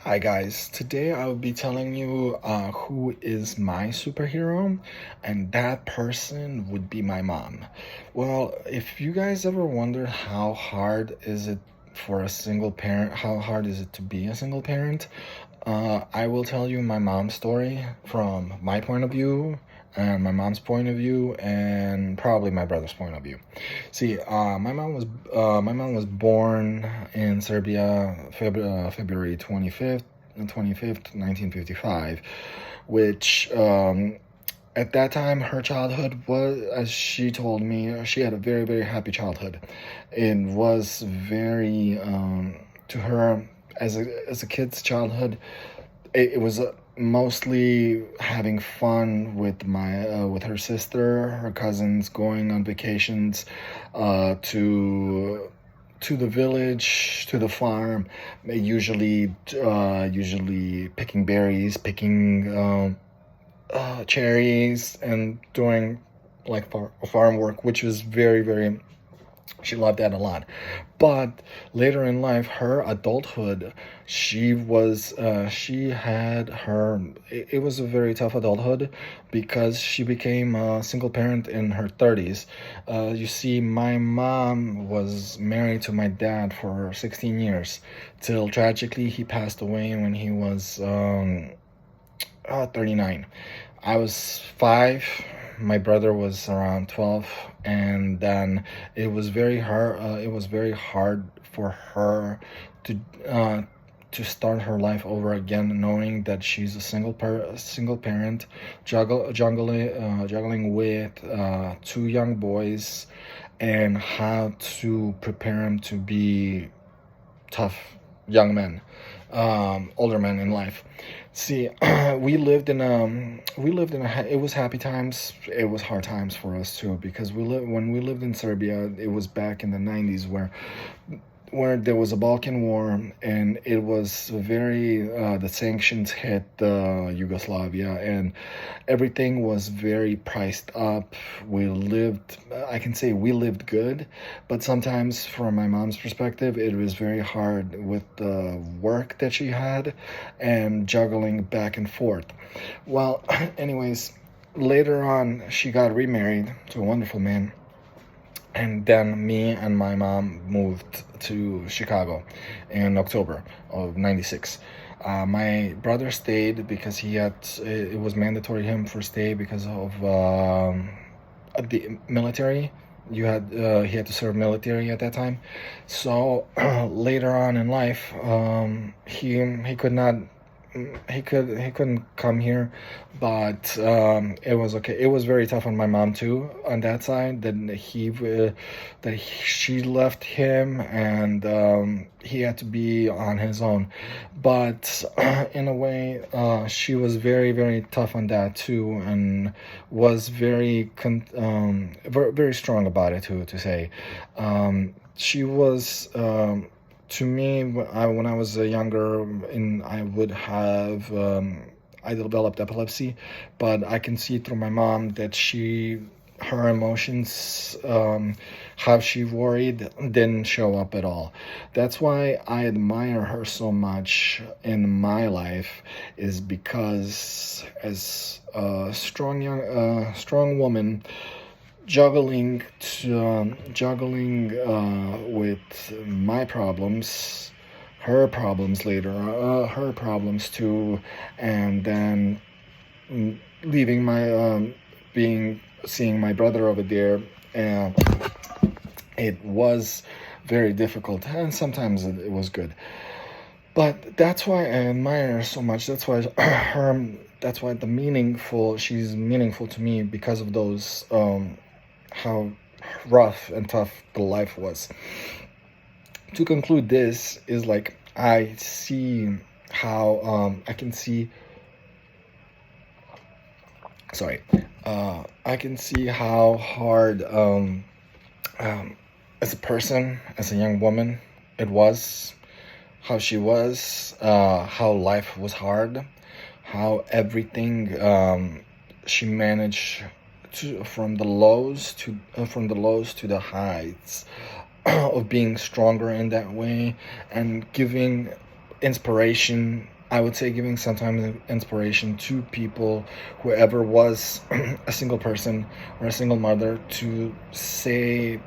Hi guys, today I will be telling you who is my superhero, and that person would be my mom. Well, if you guys ever wonder how hard is it for a single parent, how hard is it to be a single parent, I will tell you my mom's story from my point of view, and my mom's point of view, and probably my brother's point of view. See, my mom was born in Serbia, February 25th, 1955, which at that time her childhood was, as she told me, she had a very very happy childhood. It was very to her as a kid's childhood. It was mostly having fun with my with her sister, her cousins, going on vacations to the village, to the farm, usually picking berries, picking cherries, and doing like farm work, which was very very, she loved that a lot. But later in life, her adulthood, she had her, it was a very tough adulthood because she became a single parent in her 30s. You see, my mom was married to my dad for 16 years till tragically he passed away when he was 39. I was 5. My brother was around 12, and then it was very hard for her to uh, to start her life over again, knowing that she's a single parent, juggling with two young boys, and how to prepare them to be tough young men, older men in life. See, we lived in it was happy times. It was hard times for us too because when we lived in Serbia. It was back in the 90s where there was a Balkan War, and it was very the sanctions hit Yugoslavia, and everything was very priced up. I can say we lived good, but sometimes from my mom's perspective, it was very hard with the work that she had and juggling back and forth. Well, anyways, later on, she got remarried to a wonderful man, and then me and my mom moved to Chicago in October of 96. My brother stayed because it was mandatory him for stay because of the military. He had to serve military at that time. So later on in life, he could not, he couldn't come here, but it was okay. It was very tough on my mom too on that side. She left him, and he had to be on his own. But in a way, she was very very tough on that too, and was very strong about it too. To say, she was. To me, when I was younger, I would have I developed epilepsy, but I can see through my mom that her emotions, how she worried, didn't show up at all. That's why I admire her so much in my life, is because as a strong woman, juggling with my problems, her problems later, her problems too, and then leaving my being seeing my brother over there. And it was very difficult, and sometimes it was good. But that's why I admire her so much. That's why her. That's why she's meaningful to me because of those how rough and tough the life was. To conclude, this is like I see how I can see. Sorry, I can see how hard um, as a person, as a young woman, it was. How she was, how life was hard, how everything she managed to from the lows to the heights of being stronger in that way, and giving inspiration I would say giving sometimes inspiration to people, whoever was a single person or a single mother, to say,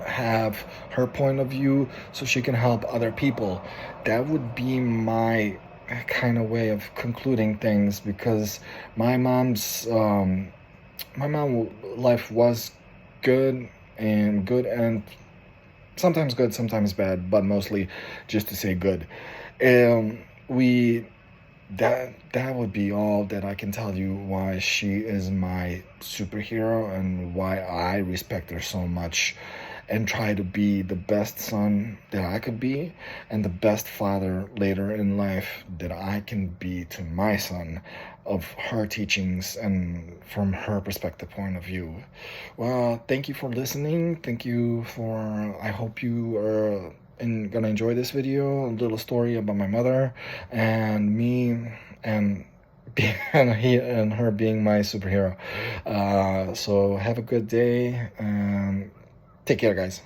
have her point of view so she can help other people. That would be my kind of way of concluding things, because my mom's my mom life was good and sometimes good, sometimes bad, but mostly just to say good. We that would be all that I can tell you why she is my superhero and why I respect her so much and try to be the best son that I could be and the best father later in life that I can be to my son, of her teachings and from her perspective point of view. Well, thank you for listening. Thank you for, I hope you are gonna enjoy this video, a little story about my mother and me, and and her being my superhero. So have a good day and take care, guys.